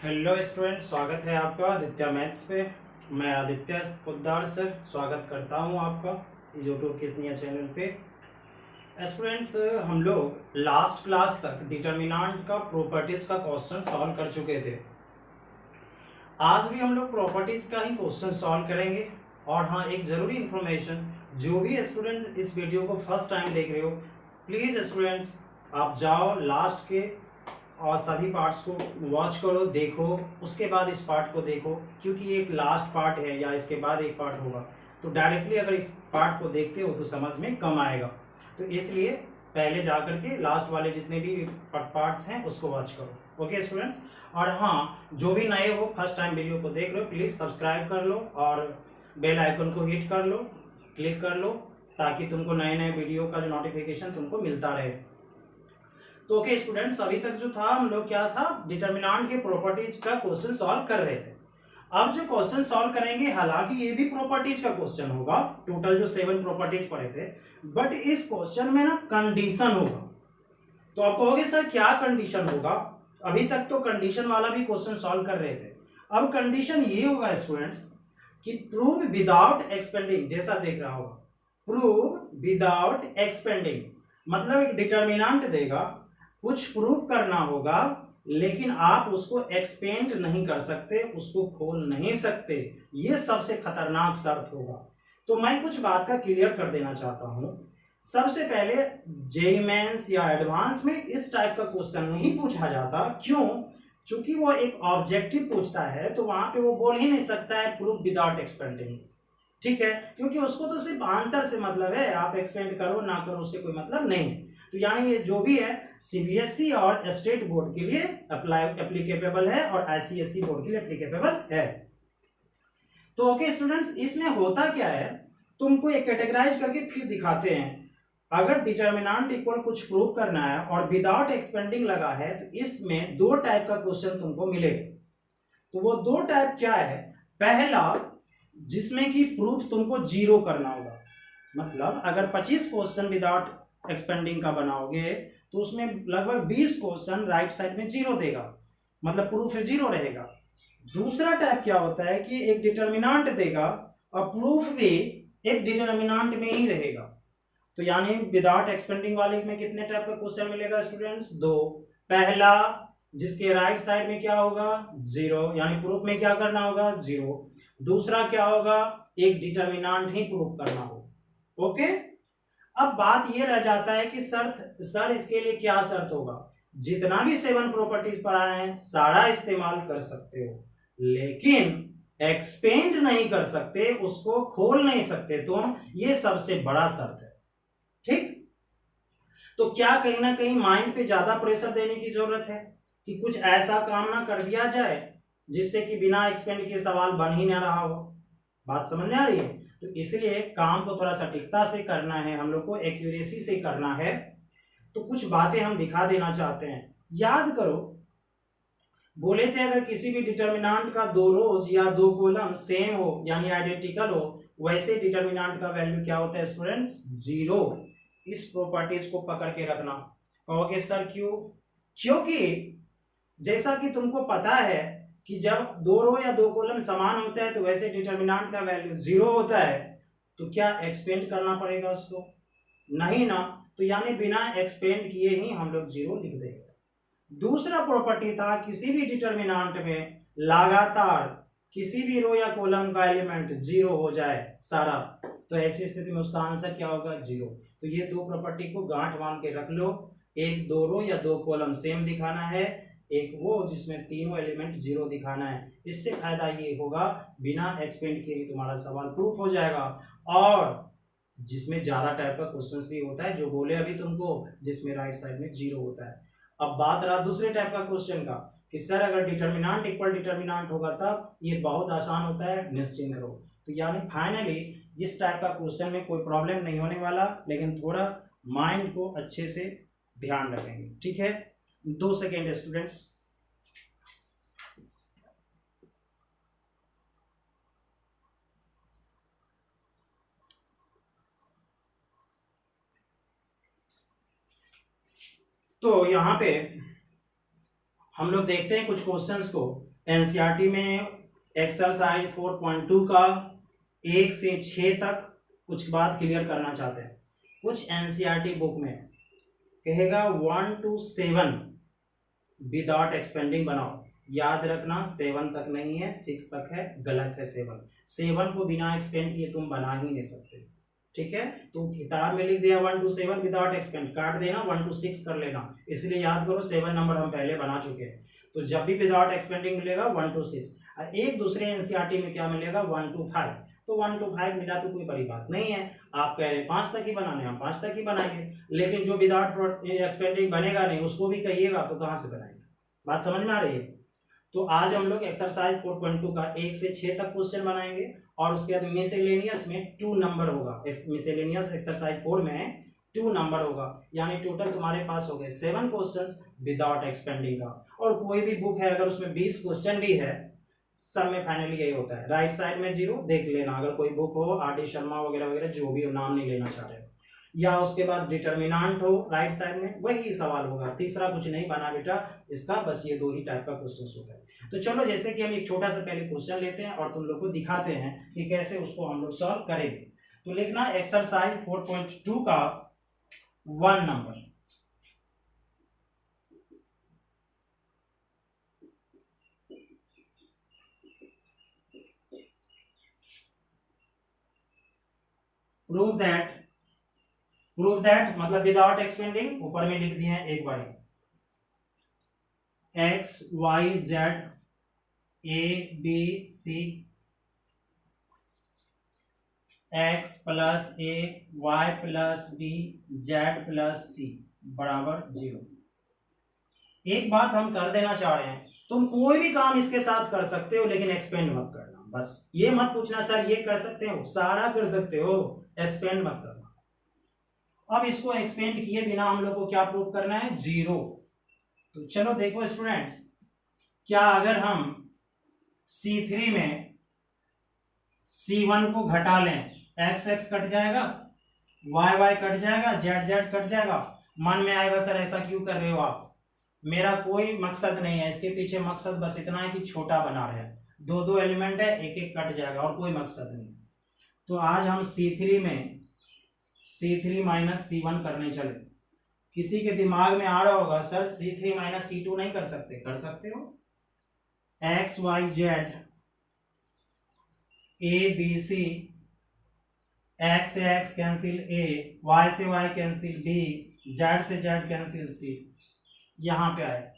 Hello student, स्वागत है आपका आदित्य मैथ्स पे। मैं आदित्य पोद्दार सर स्वागत करता हूं आपका यूट्यूब के इस नया चैनल पे। स्टूडेंट्स, हम लोग लास्ट क्लास तक डिटर्मिनेंट का प्रॉपर्टीज का क्वेश्चन सॉल्व कर चुके थे। आज भी हम लोग प्रॉपर्टीज का ही क्वेश्चन सॉल्व करेंगे। और हाँ, एक जरूरी इंफॉर्मेशन, जो भी स्टूडेंट इस वीडियो को फर्स्ट टाइम देख रहे हो, प्लीज स्टूडेंट्स आप जाओ लास्ट के और सभी पार्ट्स को वॉच करो, देखो, उसके बाद इस पार्ट को देखो, क्योंकि ये एक लास्ट पार्ट है या इसके बाद एक पार्ट होगा। तो डायरेक्टली अगर इस पार्ट को देखते हो तो समझ में कम आएगा, तो इसलिए पहले जाकर के लास्ट वाले जितने भी पार्ट्स हैं उसको वॉच करो। ओके स्टूडेंट्स, और हाँ, जो भी नए हो फर्स्ट टाइम वीडियो को देख रहे हो, प्लीज सब्सक्राइब कर लो और बेल आइकन को हिट कर लो, क्लिक कर लो, ताकि तुमको नए नए वीडियो का जो नोटिफिकेशन तुमको मिलता रहे। तो ओके स्टूडेंट्स, अभी तक जो था हम लोग क्या था, डिटर्मिनेंट के प्रॉपर्टीज का क्वेश्चन सॉल्व कर रहे थे। अब जो क्वेश्चन सॉल्व करेंगे, हालांकि ये भी प्रॉपर्टीज का क्वेश्चन होगा, टोटल जो 7 प्रॉपर्टीज पढ़े थे, बट इस क्वेश्चन में ना कंडीशन होगा। तो आप कहोगे सर क्या कंडीशन होगा? अभी तक तो कंडीशन वाला भी क्वेश्चन सॉल्व कर रहे थे, अब कंडीशन ये होगा स्टूडेंट्स कि प्रूव विदाउट एक्सपेंडिंग, जैसा देख रहा होगा, प्रूव विदाउट एक्सपेंडिंग, मतलब एक डिटर्मिनेंट देगा, कुछ प्रूव करना होगा, लेकिन आप उसको एक्सपेंड नहीं कर सकते, उसको खोल नहीं सकते। ये सबसे खतरनाक शर्त होगा। तो मैं कुछ बात का क्लियर कर देना चाहता हूं। सबसे पहले जेईई मेंस या एडवांस में इस टाइप का क्वेश्चन नहीं पूछा जाता। क्यों? क्योंकि वो एक ऑब्जेक्टिव पूछता है, तो वहां पे वो बोल ही नहीं सकता है प्रूफ विदाउट एक्सपेंडिंग, ठीक है, क्योंकि उसको तो सिर्फ आंसर से मतलब है, आप एक्सपेंड करो ना करो उससे कोई मतलब नहीं। तो यानी ये जो भी है सीबीएसई और स्टेट बोर्ड के लिए एप्लीकेबल है और आईसीएसई बोर्ड के लिए एप्लीकेबल है। तो ओके स्टूडेंट्स, इसमें होता क्या है, तुमको एक कैटेगराइज करके फिर दिखाते हैं। अगर डिटर्मिनेंट इक्वल कुछ प्रूव करना है और विदाउट एक्सपेंडिंग लगा है, तो इसमें दो टाइप का क्वेश्चन तुमको मिलेगा। तो वो दो टाइप क्या है? पहला, जिसमें कि प्रूफ तुमको जीरो करना होगा, मतलब अगर 25 क्वेश्चन विदाउट एक्सपेंडिंग का बनाओगे तो उसमें लगभग 20 क्वेश्चन राइट साइड में जीरो देगा, मतलब प्रूफ जीरो रहेगा। दूसरा टाइप क्या होता है कि एक डिटर्मिनेंट देगा और प्रूफ भी एक डिटर्मिनेंट में ही रहेगा। तो यानी विदाउट एक्सपेंडिंग वाले में कितने टाइप का क्वेश्चन मिलेगा स्टूडेंट्स? दो। पहला, जिसके राइट साइड में क्या होगा? जीरो, यानी प्रूफ में क्या करना होगा? जीरो। दूसरा क्या होगा? एक डिटर्मिनेंट ही प्रूफ करना होगा। ओके, अब बात ये रह जाता है कि सर इसके लिए क्या शर्त होगा? जितना भी 7 प्रॉपर्टीज पढ़ा है सारा इस्तेमाल कर सकते हो, लेकिन एक्सपेंड नहीं कर सकते, उसको खोल नहीं सकते तुम, ये सबसे बड़ा शर्त है। ठीक, तो क्या कहीं ना कहीं माइंड पे ज्यादा प्रेशर देने की जरूरत है कि कुछ ऐसा काम ना कर दिया जाए जिससे कि बिना एक्सपेंड के सवाल बन ही ना रहा हो? बात समझ में आ रही है? तो इसलिए काम को थोड़ा सटीकता से करना है, हम लोग को एक्यूरेसी से करना है। तो कुछ बातें हम दिखा देना चाहते हैं। याद करो, बोले थे अगर किसी भी डिटर्मिनेंट का दो रोज या दो कॉलम सेम हो, यानी आइडेंटिकल हो, वैसे डिटर्मिनेंट का वैल्यू क्या होता है स्टूडेंट्स? जीरो। इस प्रॉपर्टीज को पकड़ के रखना। कहोगे सर क्यों? क्योंकि जैसा कि तुमको पता है कि जब दो रो या दो कॉलम समान होता है तो वैसे डिटर्मिनेंट का वैल्यू जीरो होता है, तो क्या एक्सपेंड करना पड़ेगा उसको? नहीं ना, तो यानी बिना एक्सपेंड किए ही हम लोग जीरो लिख देंगे। दूसरा प्रॉपर्टी था, किसी भी डिटर्मिनेंट में लगातार किसी भी रो या कॉलम का एलिमेंट जीरो हो जाए सारा, तो ऐसी स्थिति में उसका आंसर क्या होगा? जीरो। तो ये दो प्रॉपर्टी को गांठ बांध के रख लो। एक दो रो या दो कॉलम सेम दिखाना है, एक वो जिसमें तीनों एलिमेंट जीरो दिखाना है। इससे फायदा ये होगा बिना एक्सपेंड किए तुम्हारा सवाल प्रूफ हो जाएगा। और जिसमें ज्यादा टाइप का क्वेश्चंस भी होता है, जो बोले अभी तुमको, जिसमें राइट साइड में जीरो होता है। अब बात रहा दूसरे टाइप का क्वेश्चन का कि सर अगर डिटर्मिनेंट इक्वल डिटर्मिनेंट होगा तब ये बहुत आसान होता है, निश्चिंत रहो। तो यानी फाइनली इस टाइप का क्वेश्चन में कोई प्रॉब्लम नहीं होने वाला, लेकिन थोड़ा माइंड को अच्छे से ध्यान रखेंगे। ठीक है, 2 सेकेंड स्टूडेंट्स। तो यहाँ पे हम लोग देखते हैं कुछ क्वेश्चंस को एनसीईआरटी में एक्सरसाइज 4.2 का 1 से 6 तक कुछ बात क्लियर करना चाहते हैं। कुछ एनसीईआरटी बुक में कहेगा 1 to 7 विदाउट एक्सपेंडिंग बनाओ। याद रखना 7 तक नहीं है, 6 तक है, गलत है। 7 को बिना एक्सपेंड किए तुम बना ही नहीं सकते, ठीक है। तो किताब में लिख दिया 1 to 7 विदाउट एक्सपेंड, काट देना 1 to 6 कर लेना। इसलिए याद करो 7 नंबर हम पहले बना चुके हैं। तो जब भी विदाउट एक्सपेंडिंग मिलेगा 1 to 6। और एक दूसरे एनसीईआरटी में क्या मिलेगा 1 to 5। तो 1 to 5 मिला तो कोई बड़ी बात नहीं है। आप कह रहे हैं 5 तक ही बनाने, हम 5 तक ही बनाएंगे। लेकिन जो विदाउट एक्सपेंडिंग बनेगा नहीं उसको भी कहिएगा तो कहाँ से बनाएंगे? बात समझ में आ रही है? तो आज हम लोग एक्सरसाइज 4.2 का 1 से 6 तक क्वेश्चन बनाएंगे और उसके बाद मिसेलेनियस में 2 नंबर होगा। मिसेलेनियस एक्सरसाइज 4 में 2 नंबर होगा, यानी टोटल तुम्हारे पास हो गए 7 क्वेश्चंस विदाउट एक्सपेंडिंग का। और कोई भी बुक है अगर उसमें 20 क्वेश्चन भी है, सब में फाइनली यही होता है। राइट साइड में 0 देख लेना, अगर कोई बुक हो आर.डी. शर्मा वगैरह वगैरह जो भी हो, नाम नहीं लेना चाह रहे हो, या उसके बाद डिटर्मिनेंट हो राइट साइड में, वही सवाल होगा। तीसरा कुछ नहीं बना बेटा इसका, बस ये 2 ही टाइप का क्वेश्चन होता है। तो चलो जैसे कि हम एक छोटा सा पहले क्वेश्चन लेते हैं और तुम लोग को दिखाते हैं कि कैसे उसको हम लोग सॉल्व करेंगे। तो लिखना एक्सरसाइज 4.2 का 1 नंबर। प्रूव दैट मतलब विदाउट एक्सपेंडिंग, ऊपर में लिख दिए हैं एक बार x Y Z A B C x plus a y plus b z plus c बराबर 0। एक बात हम कर देना चाह रहे हैं, तुम कोई भी काम इसके साथ कर सकते हो लेकिन एक्सपेंड मत करना। बस ये मत पूछना सर ये कर सकते हो, सारा कर सकते हो, एक्सपेंड मत करना। अब इसको एक्सपेंड किए बिना हम लोग को क्या प्रूव करना है 0। तो चलो देखो स्टूडेंट्स, क्या अगर हम C3 में C1 को घटा लें, x x कट जाएगा, y y कट जाएगा, z z कट जाएगा। मन में आएगा सर ऐसा क्यों कर रहे हो आप? मेरा कोई मकसद नहीं है, इसके पीछे मकसद बस इतना है कि छोटा बना रहे हैं। 2 एलिमेंट है, एक एक कट जाएगा और कोई मकसद नहीं। तो आज हम C3 में C3 माइनस C1 करने चले। किसी के दिमाग में आ रहा होगा सर C3 माइनस C2 नहीं कर सकते? कर सकते हो। X Y Z A B C, X से एक्स कैंसिल ए, वाई से वाई कैंसिल बी, जेड से जेड कैंसिल सी। यहाँ पे आए।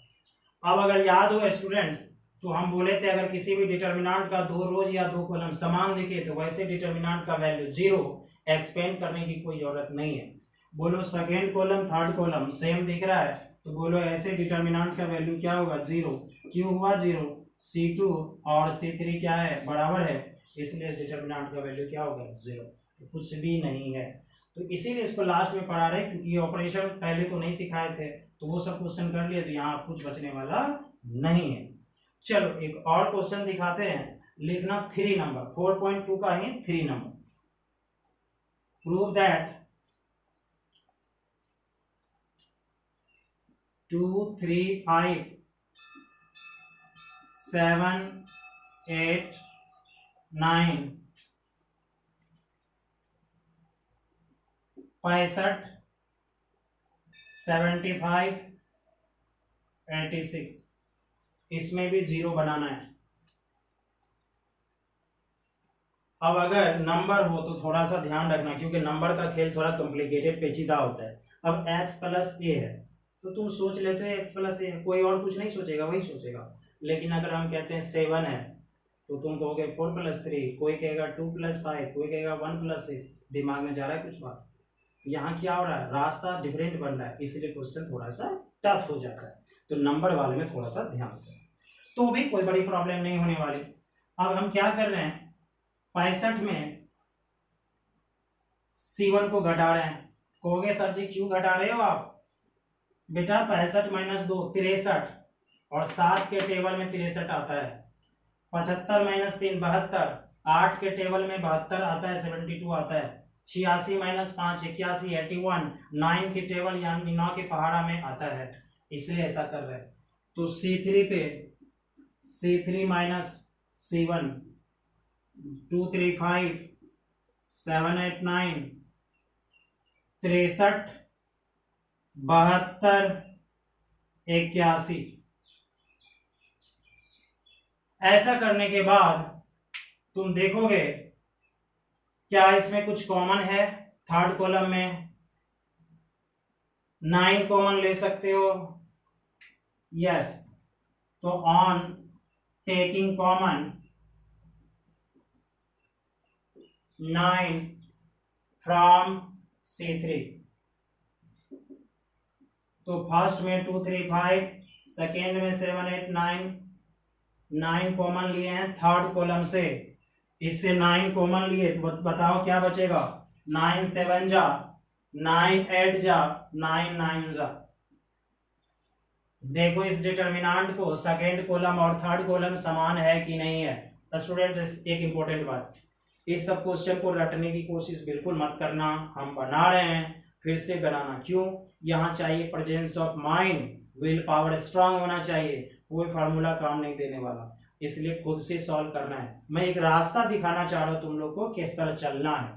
अब अगर याद हो स्टूडेंट्स, तो हम बोले थे अगर किसी भी डिटर्मिनेंट का 2 रोज या 2 कॉलम समान दिखे तो वैसे डिटर्मिनेंट का वैल्यू 0, एक्सपेंड करने की कोई जरूरत नहीं है। बोलो second column third column same दिख रहा है तो बोलो ऐसे डिटर्मिनेंट का वैल्यू क्या होगा 0। क्यों हुआ 0? C2 और C3 क्या है बराबर है, इसलिए डिटर्मिनेंट का वैल्यू क्या होगा 0। तो कुछ भी नहीं है। तो इसीलिए इसको लास्ट में पढ़ा रहे क्योंकि ये ऑपरेशन पहले तो नहीं सिखाए थे तो वो सब क्वेश्चन कर लिए, तो यहाँ कुछ बचने वाला नहीं है। चलो एक और क्वेश्चन दिखाते हैं। लिखना 3 नंबर, 4.2 का ही 3 नंबर। प्रूव दैट 2 3 5 7 8 9 65 75 86, इसमें भी 0 बनाना है। अब अगर नंबर हो तो थोड़ा सा ध्यान रखना क्योंकि नंबर का खेल थोड़ा कॉम्प्लिकेटेड पेचीदा होता है। अब x प्लस ए है तो तुम सोच लेते हो x प्लस ए, कोई और कुछ नहीं सोचेगा, वही सोचेगा। लेकिन अगर हम कहते हैं 7 है तो तुम कहोगे 4 + 3, कोई कहेगा 2 + 5, कोई कहेगा 1 + 6। दिमाग में जा रहा है कुछ बात? यहाँ क्या हो रहा है, रास्ता डिफरेंट बन रहा है, इसलिए क्वेश्चन थोड़ा सा टफ हो जाता है। तो नंबर वाले में थोड़ा सा ध्यान से, तो भी कोई बड़ी प्रॉब्लम नहीं होने वाली। अब हम क्या कर रहे हैं, 65 में C1 को घटा रहे हैं। कहोगे सर जी क्यों घटा रहे हो आप? बेटा 65 - 2 63, और 7 के टेबल में 63 आता है। 75 - 3 72, 8 के टेबल में 72 आता है, 72 आता है। 86 - 5 81 81, 9 के टेबल यानी 9 के पहाड़ा में आता है, इसलिए ऐसा कर रहे हैं। तो C3 पे C3 माइनस C1, 2 3 5 7 8 9 63 72 81। ऐसा करने के बाद तुम देखोगे क्या इसमें कुछ कॉमन है। थर्ड कॉलम में 9 कॉमन ले सकते हो, यस। तो on taking common 9 from C3, तो फर्स्ट में 2 3 5, सेकेंड में 7 8 9, 9 कॉमन लिए हैं थर्ड कॉलम से। इससे 9 कॉमन लिए तो बताओ क्या बचेगा। 9 7 जा, 9 8 जा, 9 9 जा। देखो इस डिटरमिनेंट को सेकेंड कॉलम और थर्ड कॉलम समान है कि नहीं है। स्टूडेंट्स एक इंपॉर्टेंट बात, इस सब क्वेश्चन को रटने की कोशिश बिल्कुल मत करना। हम बना रहे हैं, फिर से बनाना क्यों। यहाँ चाहिए presence of mind, will power strong होना चाहिए। कोई फार्मूला काम नहीं देने वाला, इसलिए खुद से सॉल्व करना है। मैं एक रास्ता दिखाना चाह रहा हूं तुम लोग को किस तरह चलना है।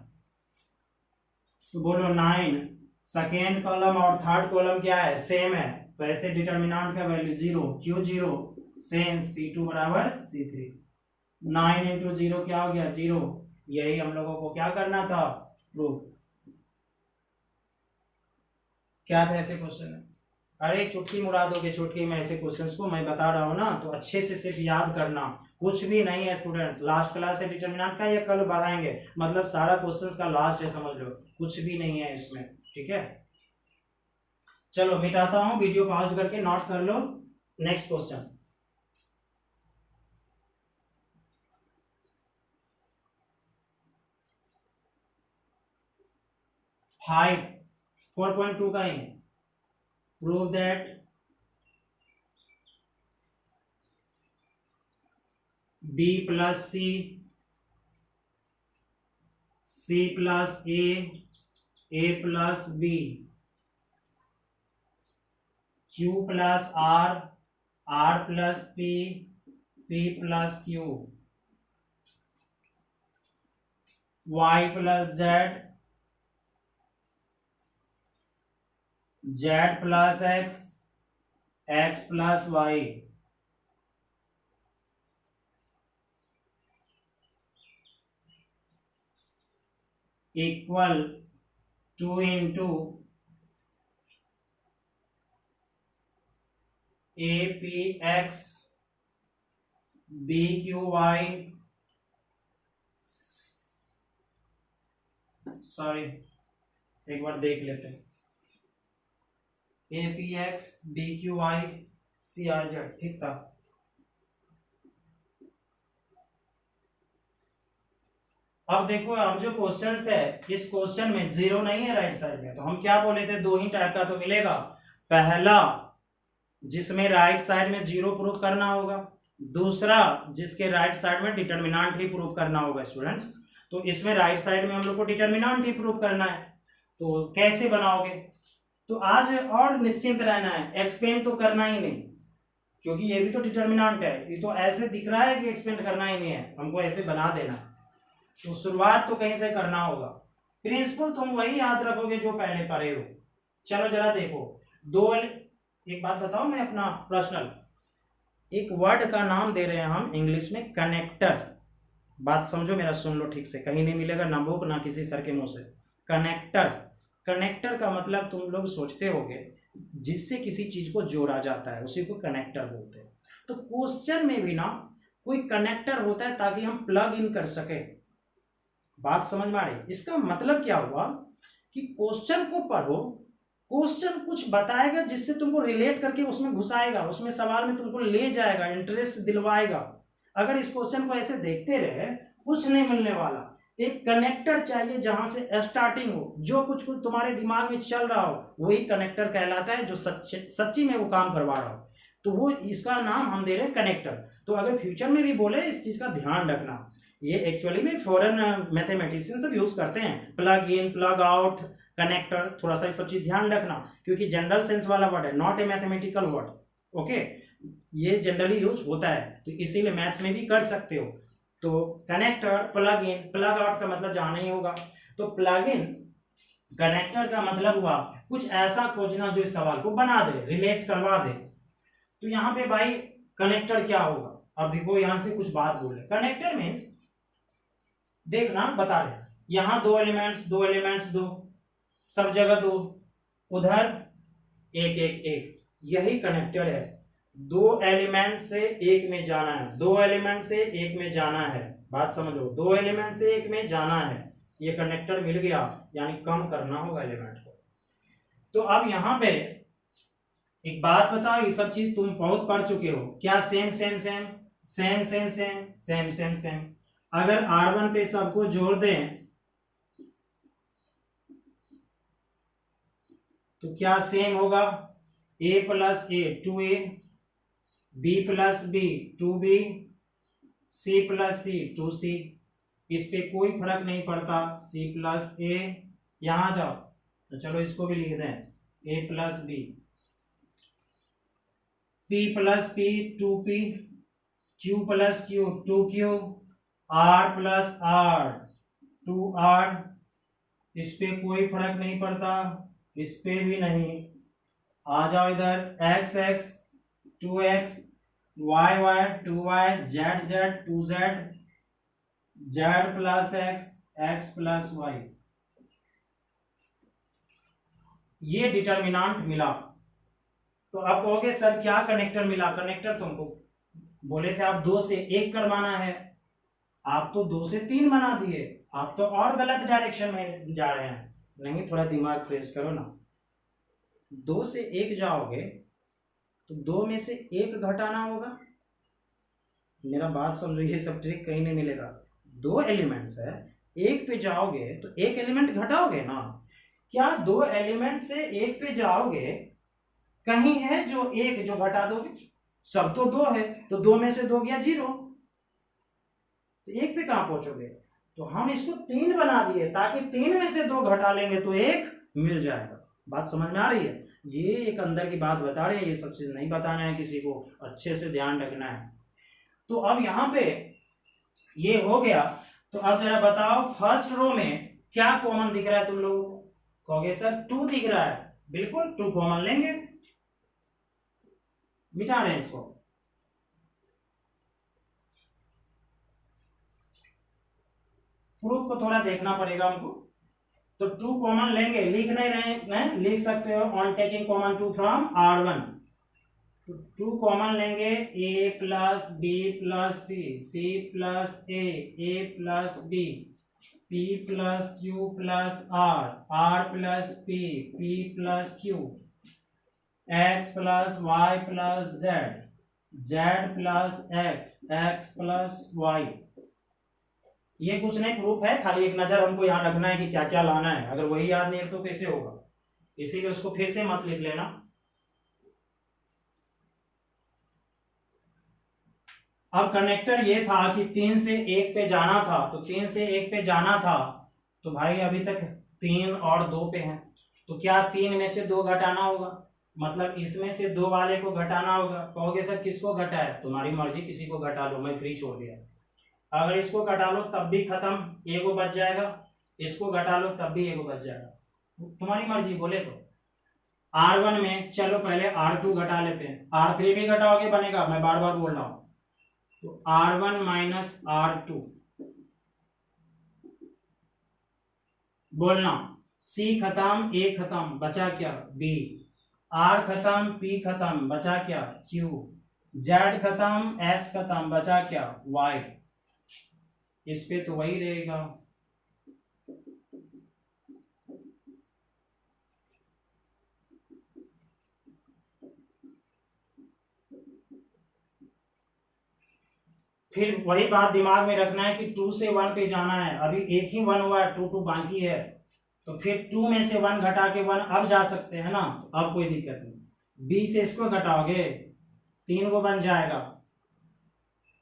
तो बोलो 9 सेकेंड कॉलम और थर्ड कॉलम क्या है, सेम है, तो ऐसे डिटरमिनेंट का वैल्यू 0। क्यों 0, सेंस C2 बराबर C3। 9 इंटू 0 क्या हो गया 0। यही हम लोगों को क्या करना था, प्रूफ। क्या था ऐसे क्वेश्चन है। अरे चुटकी मुड़ा दोगे, चुटकी में ऐसे क्वेश्चंस को मैं बता रहा हूं ना, तो अच्छे से सिर्फ याद करना। कुछ भी नहीं है स्टूडेंट्स, लास्ट क्लास से डिटरमिनेंट का ये कल बढ़ाएंगे, मतलब सारा क्वेश्चंस का लास्ट है, समझ लो कुछ भी नहीं है इसमें, ठीक है। चलो मिटाता हूं, वीडियो पॉज करके नोट कर लो। नेक्स्ट क्वेश्चन, हाइट 4.2 का ही। Prove that B plus C plus A plus B, Q plus R plus P plus Q, Y plus Z plus X plus Y equal 2 into APX BQY, sorry एक बार देख लेते हैं, APX BQY CRZ, ठीक था। अब देखो, अब जो क्वेश्चन है, इस क्वेश्चन में 0 नहीं है राइट साइड में, तो हम क्या बोले थे, दो ही टाइप का तो मिलेगा। पहला जिसमें राइट साइड में 0 प्रूफ करना होगा, दूसरा जिसके राइट साइड में डिटरमिनेंट ही प्रूफ करना होगा स्टूडेंट्स। तो इसमें राइट साइड में हम लोग को डिटरमिनेंट ही प्रूफ करना है, तो कैसे बनाओगे। तो आज और निश्चिंत रहना है, एक्सपेंड तो करना ही नहीं, क्योंकि ये भी तो डिटरमिनेंट है। ये तो ऐसे दिख रहा है कि एक्सपेंड करना ही नहीं है, हमको ऐसे बना देना। तो शुरुआत तो कहीं से करना होगा। प्रिंसिपल तुम वही याद रखोगे जो पहले पढ़े हो। चलो जरा देखो, दो, एक बात बताओ, मैं अपना पर्सनल एक वर्ड का नाम दे रहे हैं हम इंग्लिश में, कनेक्टर। बात समझो मेरा, सुन लो ठीक से, कहीं नहीं मिलेगा ना बुक ना किसी सर के मुंह से। कनेक्टर, कनेक्टर का मतलब तुम लोग सोचते होगे जिससे किसी चीज को जोड़ा जाता है, उसी को कनेक्टर बोलते हैं। तो क्वेश्चन में भी ना कोई कनेक्टर होता है ताकि हम प्लग इन कर सके। बात समझ में आ रही। इसका मतलब क्या हुआ कि क्वेश्चन को पढ़ो, क्वेश्चन कुछ बताएगा जिससे तुमको रिलेट करके उसमें घुसाएगा, उसमें सवाल में तुमको ले जाएगा, इंटरेस्ट दिलवाएगा। अगर इस क्वेश्चन को ऐसे देखते रहे कुछ नहीं मिलने वाला। एक कनेक्टर चाहिए जहां से स्टार्टिंग हो, जो कुछ कुछ तुम्हारे दिमाग में चल रहा हो वही कनेक्टर कहलाता है, जो सच्ची में वो काम करवा रहा हो, तो वो इसका नाम हम दे रहे हैं कनेक्टर। तो अगर फ्यूचर में भी बोले इस चीज का ध्यान रखना, ये एक्चुअली में फॉरेन मैथमेटिशियन सब यूज करते हैं, plug in plug out connector. थोड़ा सा ये सब चीज ध्यान रखना, क्योंकि जनरल सेंस वाला वर्ड है, not a mathematical word. Okay, ये जनरली यूज होता है, तो इसीलिए मैथ्स में भी कर सकते हो। तो connector, plug in, plug out का मतलब जाना ही होगा। तो प्लग इन कनेक्टर का मतलब हुआ कुछ ऐसा खोजना जो इस सवाल को बना दे, रिलेट करवा दे। तो यहाँ पे भाई कनेक्टर क्या होगा, अब देखो यहां से कुछ बात बोले। कनेक्टर मीन्स देखना बता रहे, यहाँ दो एलिमेंट्स दो, सब जगह दो, उधर एक एक एक, यही कनेक्टर है। दो एलिमेंट से एक में जाना है, दो एलिमेंट से एक में जाना है, बात समझो, दो एलिमेंट से एक में जाना है, ये कनेक्टर मिल गया, यानी कम करना होगा एलिमेंट को। तो अब यहाँ पे एक बात बताओ, ये सब चीज तुम बहुत पढ़ चुके हो क्या? Same same same same same same same same same. अगर R1 पे सबको जोड़ दें तो क्या सेम होगा? a plus a 2a, b plus b 2b, c plus c 2c। इस पे कोई फर्क नहीं पड़ता, c प्लस ए, यहां जाओ तो चलो इसको भी लिख दें, a plus b, p plus p 2p, q plus q 2q, r plus r 2r। इस पे कोई फर्क नहीं पड़ता, इस पे भी नहीं। आ जाओ इधर, x x 2x, y y 2y, z z 2z, z plus x plus y। ये डिटर्मिनेंट मिला। तो आप कहोगे सर क्या कनेक्टर मिला? कनेक्टर तुमको बोले थे आप 2 से 1 करवाना है, आप तो 2 से 3 बना दिए, आप तो और गलत डायरेक्शन में जा रहे हैं। नहीं, थोड़ा दिमाग फ्रेश करो ना। 2 से 1 जाओगे तो 2 में से 1 घटाना होगा। मेरा बात समझो, ये सब ट्रिक कहीं नहीं मिलेगा। 2 एलिमेंट्स है, 1 पे जाओगे तो 1 एलिमेंट घटाओगे ना। क्या 2 एलिमेंट से 1 पे जाओगे, कहीं है जो 1 जो घटा दोगे? सब तो 2 है, तो 2 में से 2 गया 0, तो 1 पे कहां पहुंचोगे? तो हम इसको 3 बना दिए ताकि 3 में से 2 घटा लेंगे तो 1 मिल जाएगा। बात समझ में आ रही है? ये एक अंदर की बात बता रहे हैं, ये सब चीज नहीं बताना है किसी को, अच्छे से ध्यान रखना है। तो अब यहाँ पे ये हो गया। तो अब जरा बताओ फर्स्ट रो में क्या कॉमन दिख रहा है तुम लोगों को? कहोगे सर 2 दिख रहा है, बिल्कुल 2 कॉमन लेंगे, मिटा रहे हैं इसको। प्रूफ को थोड़ा देखना पड़ेगा हमको। तो 2 कॉमन लेंगे, लिख नहीं रहे, लिख सकते हो on taking common 2 from R1। तो 2 कॉमन लेंगे, a plus b plus c plus a plus b, p plus q plus r plus p plus q, x plus y plus z plus x plus y। ये कुछ नहीं proof है, खाली एक नजर हमको यहाँ रखना है कि क्या क्या लाना है। अगर वही याद नहीं है तो कैसे होगा, इसीलिए उसको फिर से मत लिख लेना। अब कनेक्टर ये था कि 3 से 1 पे जाना था, तो 3 से 1 पे जाना था, तो भाई अभी तक 3 और 2 पे है, तो क्या 3 में से 2 घटाना होगा, मतलब इसमें से 2 वाले को घटाना होगा। कहोगे सर किसको घटाए? तुम्हारी मर्जी, किसी को घटा लो, मैं फ्री छोड़ दिया। अगर इसको घटा लो तब भी खत्म, एगो बच जाएगा, इसको घटा लो तब भी एगो बच जाएगा, तुम्हारी मर्जी। बोले तो R1 में चलो पहले R2 घटा लेते हैं, R3 भी घटाओगे बनेगा, मैं बार बार बोल रहा हूं। तो R1 माइनस R2, बोलना C खत्म, A खत्म, बचा क्या? B, R खत्म, P खत्म, बचा क्या? Q, Z खत्म, X खत्म, बचा क्या? Y। इस पे तो वही रहेगा। फिर वही बात दिमाग में रखना है कि 2 से 1 पे जाना है, अभी एक ही 1 हुआ है, 2 बाकी है, तो फिर 2 में से 1 घटा के 1 अब जा सकते हैं ना, अब कोई दिक्कत नहीं। B से इसको घटाओगे 3 को बन जाएगा,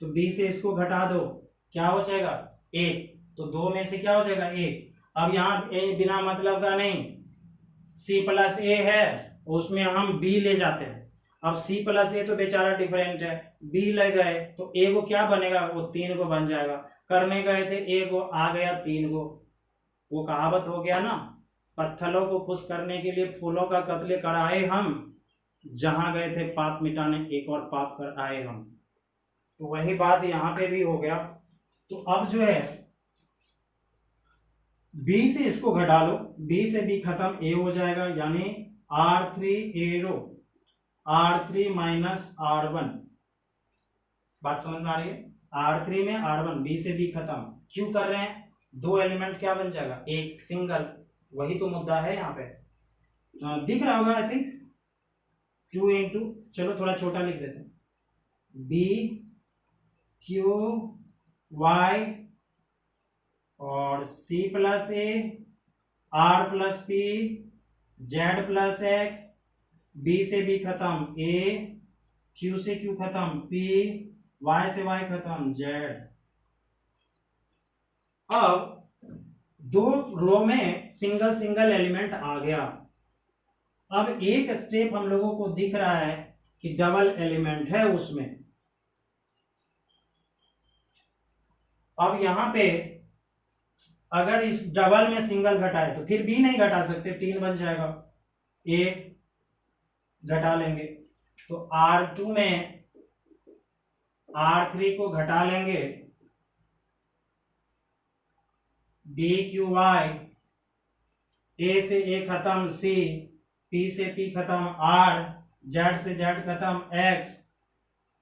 तो B से इसको घटा दो, क्या हो जाएगा? 1, तो 2 में से क्या हो जाएगा? 1। अब यहाँ A बिना मतलब का नहीं, C प्लस A है, उसमें हम B ले जाते हैं। अब c प्लस ए तो बेचारा डिफरेंट है, b ले गए तो a को क्या बनेगा, वो 3 को बन जाएगा। करने गए थे a को, आ गया 3 को। वो कहावत हो गया ना, पत्थरों को खुश करने के लिए फूलों का कत्ले कराए हम, जहां गए थे पाप मिटाने एक और पाप कर आए हम। तो वही बात यहाँ पे भी हो गया। तो अब जो है b से इसको घटा लो, b से b खत्म, a हो जाएगा, यानी r3 arrow r3 minus r1। बात समझ में आ रही है? r3 में r1, b से b खत्म। क्यों कर रहे हैं? दो एलिमेंट क्या बन जाएगा, एक सिंगल। वही तो मुद्दा है यहाँ पे। दिख रहा होगा आई थिंक, 2 इंटू, चलो थोड़ा छोटा लिख देते हैं, b q y और c प्लस ए, r plus p, z plus x, b से b खत्म, a, q से q खत्म, p, y से y खत्म, z। अब दो रो में सिंगल सिंगल एलिमेंट आ गया। अब एक स्टेप हम लोगों को दिख रहा है कि डबल एलिमेंट है उसमें। अब यहां पे अगर इस डबल में सिंगल घटाए तो फिर भी नहीं घटा सकते, 3 बन जाएगा, एक घटा लेंगे तो R2 में R3 को घटा लेंगे, BQY, A से A खत्म, C, P से P खत्म, R, Z से Z खत्म, X,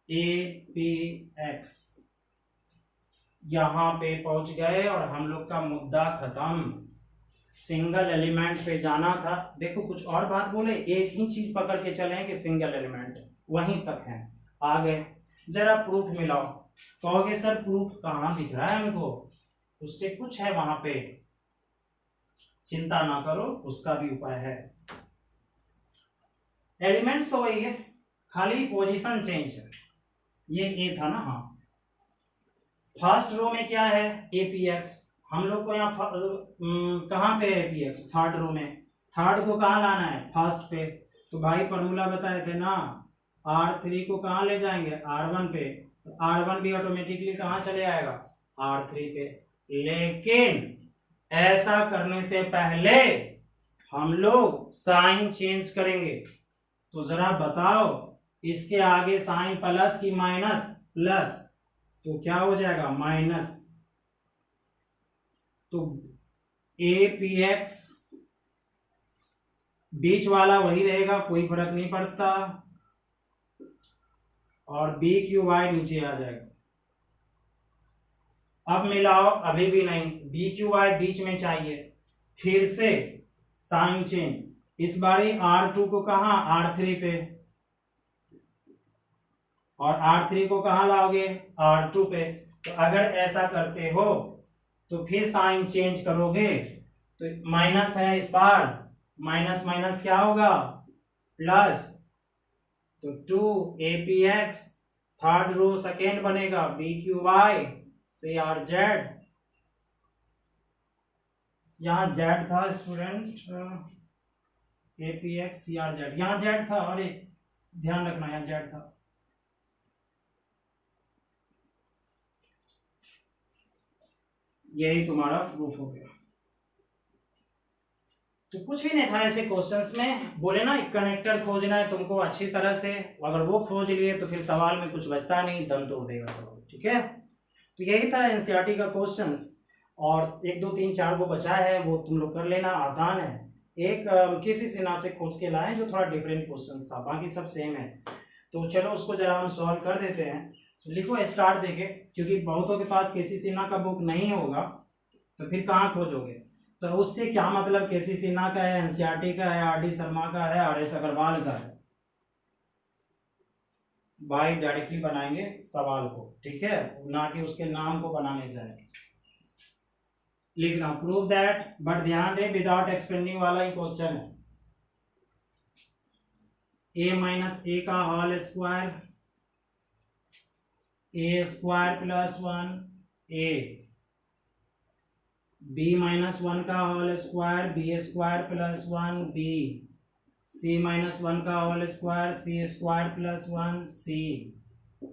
APX। यहां पे पहुंच गए और हम लोग का मुद्दा खत्म। सिंगल एलिमेंट पे जाना था। देखो कुछ और बात बोले, एक ही चीज पकड़ के चले कि सिंगल एलिमेंट वहीं तक है, आ गए। जरा प्रूफ मिलाओ। कहोगे सर प्रूफ कहाँ दिख रहा है हमको, उससे कुछ है वहां पे, चिंता ना करो, उसका भी उपाय है। एलिमेंट्स तो वही है, खाली पोजीशन चेंज है। ये ए था ना, हाँ। फर्स्ट रो में क्या है, एपीएक्स। हम लोग को यहाँ कहाँ पे है एपीएक्स, थर्ड रो में। थर्ड को कहाँ लाना है, फर्स्ट पे। तो भाई फॉर्मूला बताए थे ना, R3 को कहाँ ले जाएंगे, R1 पे। तो R1 भी ऑटोमेटिकली कहाँ चले आएगा, R3 पे। लेकिन ऐसा करने से पहले हम लोग साइन चेंज करेंगे। तो जरा बताओ, इसके आगे साइन प्लस की माइनस, प्लस, तो क्या हो जाएगा, माइनस। तो APX बीच वाला वही रहेगा, कोई फर्क नहीं पड़ता, और BQY नीचे आ जाएगा। अब मिलाओ, अभी भी नहीं, BQY बीच में चाहिए। फिर से साइन चेंज, इस बारी R2 को कहां, R3 पे, और R3 को कहां लाओगे, R2 पे। तो अगर ऐसा करते हो तो फिर साइन चेंज करोगे तो माइनस है इस बार, माइनस माइनस क्या होगा, प्लस। तो 2 APX, थर्ड रो सेकेंड बनेगा, BQY CRZ। यहां Z था स्टूडेंट, APX CRZ, यहां Z था, अरे ध्यान रखना यहां Z था। यही तुम्हारा प्रूफ हो गया। तो कुछ भी नहीं था ऐसे क्वेश्चंस में, बोले ना कनेक्टर खोजना है तुमको अच्छी तरह से, अगर वो खोज लिए तो फिर सवाल में कुछ बचता नहीं, दम तोड़ देगा सवाल, ठीक है। तो यही था एनसीईआरटी का क्वेश्चंस, और 1 2 3 4 वो बचा है, वो तुम लोग कर लेना, आसान है। एक किसी सिन्हा से खोज के लाए जो थोड़ा डिफरेंट क्वेश्चंस था, बाकी सब सेम है। तो चलो उसको जरा हम सॉल्व कर देते हैं। लिखो स्टार्ट देके, क्योंकि बहुतों के पास केसी सिन्हा का बुक नहीं होगा तो फिर कहाँ खोजोगे। तो उससे क्या मतलब, केसी सिन्हा का है, एनसीईआरटी का है, आर डी शर्मा का है, RS अग्रवाल का है। भाई डायरेक्टली बनाएंगे सवाल को, ठीक है, ना कि उसके नाम को बनाने जाएंगे। लिखना प्रूव दैट, बट ध्यान रहे विदाउट एक्सपेंडिंग वाला ही क्वेश्चन है। a माइनस ए का whole square, a square plus 1 a, b minus 1 का whole square, b square plus 1 b, c minus one का whole square c square plus one c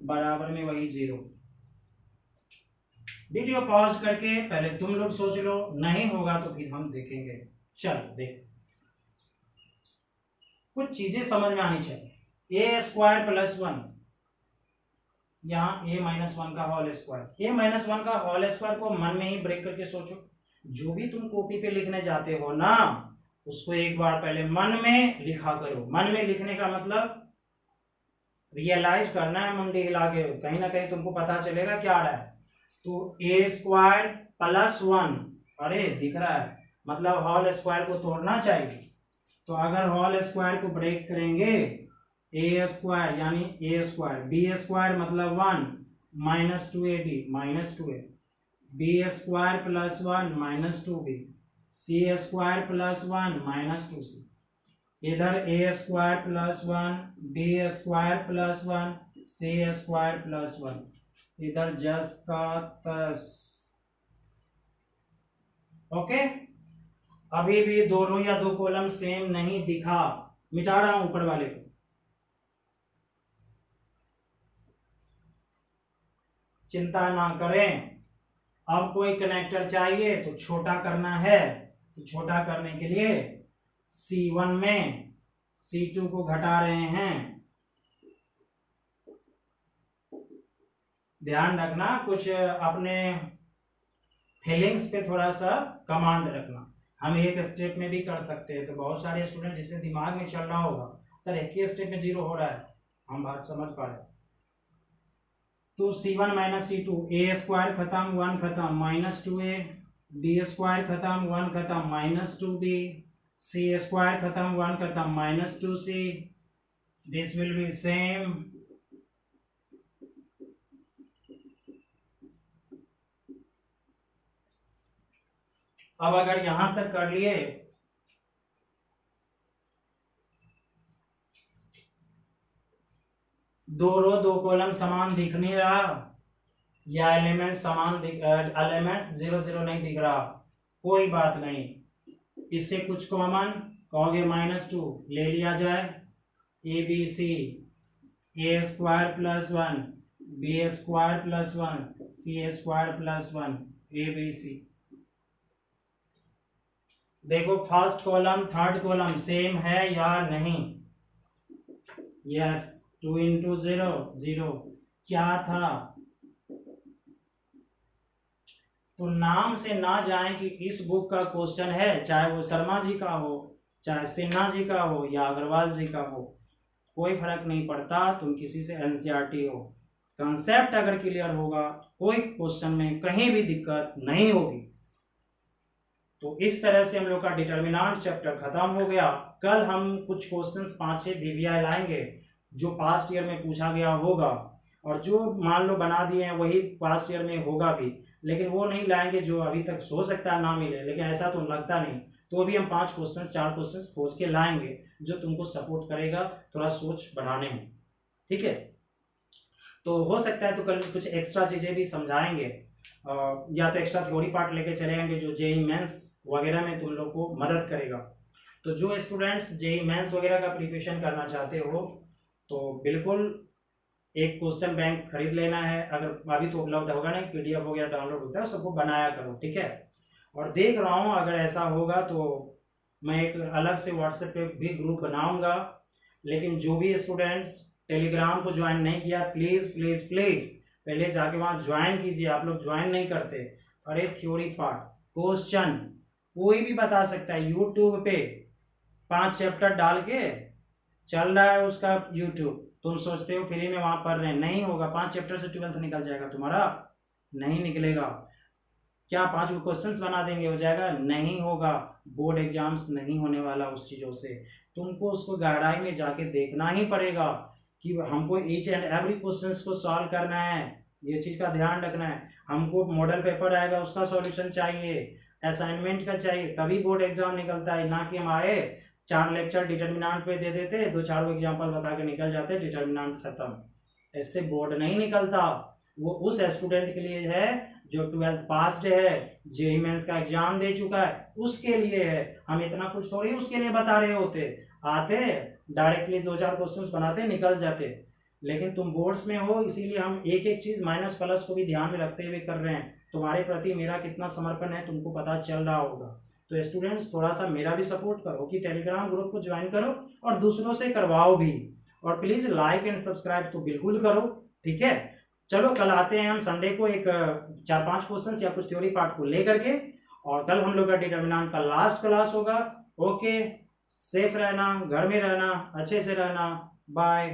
बराबर में वही 0। वीडियो पॉज करके पहले तुम लोग सोच लो, नहीं होगा तो फिर हम देखेंगे। चल देख, कुछ चीजें समझ में आनी चाहिए। ए स्क्वायर प्लस वन, यहाँ ए माइनस वन का होल स्क्वायर, ए माइनस वन का होल स्क्वायर को मन में ही ब्रेक करके सोचो। जो भी तुम कॉपी पे लिखने जाते हो ना, उसको एक बार पहले मन में लिखा करो। मन में लिखने का मतलब रियलाइज करना है, मुंडी हिला के, कहीं ना कहीं तुमको पता चलेगा क्या आ रहा है। तो ए स्क्वायर प्लस वन, अरे दिख रहा है, मतलब होल स्क्वायर को तोड़ना चाहिए। तो अगर होल स्क्वायर को ब्रेक करेंगे, ए स्क्वायर यानी ए स्क्वायर, बी स्क्वायर मतलब one minus two a b minus two a, b square plus one minus two b, c square plus one minus two c. इधर a square plus one, b square plus one, c square plus one, इधर जस का तस। Okay, अभी भी दो रो या दो कॉलम सेम नहीं दिखा, मिटा रहा हूं ऊपर वाले को। चिंता ना करें। अब कोई कनेक्टर चाहिए तो छोटा करना है, तो छोटा करने के लिए C1 में C2 को घटा रहे हैं। ध्यान रखना, कुछ अपने फीलिंग्स पे थोड़ा सा कमांड रखना। हम एक स्टेप में भी कर सकते हैं। तो बहुत सारे स्टूडेंट जिससे दिमाग में चल रहा होगा, सर एक ही स्टेप में 0 हो रहा है, हम बात समझ पा रहे हैं। तो C1 minus C2, a square खत्म, वन खत्म, minus two a, b square खत्म, वन खत्म, minus two b, c square खत्म, वन खत्म, minus two c. This will be same. अब अगर यहां तक कर लिए, दो रो दो कॉलम समान दिख नहीं रहा, या एलिमेंट समान एलिमेंट्स 0 0 नहीं दिख रहा, कोई बात नहीं। इससे कुछ कॉमन कहोगे माइनस टू ले लिया जाए। A B c, a square plus one, b square plus one, c square plus one, a B c. देखो first column third column same है या नहीं? यस, 2 इंटू 0 0। क्या था? तो नाम से ना जाए कि इस बुक का क्वेश्चन है, चाहे वो शर्मा जी का हो, चाहे सिन्हा जी का हो या अग्रवाल जी का हो, कोई फर्क नहीं पड़ता। तुम किसी से एनसीईआरटी हो, कंसेप्ट अगर क्लियर होगा, कोई क्वेश्चन में कहीं भी दिक्कत नहीं होगी। तो इस तरह से हम लोग का डिटर्मिनेंट चैप्टर खत्म हो गया। कल हम कुछ क्वेश्चंस 5-6 VVI लाएंगे जो पास्ट ईयर में पूछा गया होगा, और जो मान लो बना दिए हैं वही पास्ट ईयर में होगा भी, लेकिन वो नहीं लाएंगे जो अभी तक हो सकता है ना मिले, लेकिन ऐसा तो लगता नहीं। तो भी हम 5 क्वेश्चन 4 क्वेश्चन खोज के लाएंगे जो तुमको सपोर्ट करेगा थोड़ा सोच बढ़ाने में, ठीक है। तो हो सकता है तो कल कुछ एक्स्ट्रा चीजें भी समझाएंगे, या तो एक्स्ट्रा थ्योरी पार्ट लेके चले आएंगे जो जेईई मेंस वगैरह में तुम लोग को मदद करेगा। तो जो स्टूडेंट्स जेईई मेंस वगैरह का प्रिपरेशन करना चाहते हो तो बिल्कुल एक क्वेश्चन बैंक खरीद लेना है। अगर अभी तो उपलब्ध होगा नहीं, PDF वगैरह डाउनलोड होता है, सबको बनाया करो, ठीक है। और देख रहा हूँ अगर ऐसा होगा तो मैं एक अलग से व्हाट्सएप पे भी ग्रुप बनाऊंगा। लेकिन जो भी स्टूडेंट्स टेलीग्राम को ज्वाइन नहीं किया, प्लीज प्लीज प्लीज पहले जाके वहां ज्वाइन कीजिए। आप लोग ज्वाइन नहीं करते। अरे थ्योरी पार्ट क्वेश्चन कोई भी बता सकता है, यूट्यूब पे 5 चैप्टर डाल के चल रहा है उसका यूट्यूब। तुम सोचते हो फ्री में वहां पढ़ रहे हैं, नहीं होगा। 5 चैप्टर से 12th निकल जाएगा तुम्हारा? नहीं निकलेगा। क्या 5 क्वेश्चंस बना देंगे हो जाएगा? नहीं होगा। बोर्ड एग्जाम्स नहीं होने वाला उस चीजों से। तुमको उसको गहराई में जाके देखना ही पड़ेगा कि हमको ईच एंड एवरी क्वेश्चंस को सॉल्व करना है। ये चीज का ध्यान रखना है। हमको मॉडल पेपर आएगा उसका सॉल्यूशन चाहिए, असाइनमेंट का चाहिए, तभी बोर्ड एग्जाम निकलता है। ना कि हम आए 4 लेक्चर डिटर्मिनेंट पे दे देते, 2-4 एग्जाम्पल बता के निकल जाते, डिटर्मिनेंट खत्म। इससे बोर्ड नहीं निकलता। वो उस स्टूडेंट के लिए है जो 12th पास्ड है, जेईई मेंस का एग्जाम दे चुका है, उसके लिए है। हम इतना कुछ थोड़ी उसके लिए बता रहे होते। आते डायरेक्टली 2-4 क्वेश्चंस बनाते निकल जाते, लेकिन तुम बोर्ड्स में हो इसीलिए हम एक एक चीज माइनस प्लस को भी ध्यान में रखते हुए कर रहे हैं। तुम्हारे प्रति मेरा कितना समर्पण है तुमको पता चल रहा होगा। तो स्टूडेंट्स थोड़ा सा मेरा भी सपोर्ट करो कि टेलीग्राम ग्रुप को ज्वाइन करो और दूसरों से करवाओ भी, और प्लीज लाइक एंड सब्सक्राइब तो बिल्कुल करो, ठीक है। चलो कल आते हैं हम संडे को एक 4-5 क्वेश्चन या कुछ थ्योरी पार्ट को लेकर के, और कल हम लोग का डिटर्मिनेंट का लास्ट क्लास होगा। ओके, सेफ रहना, घर में रहना, अच्छे से रहना, बाय।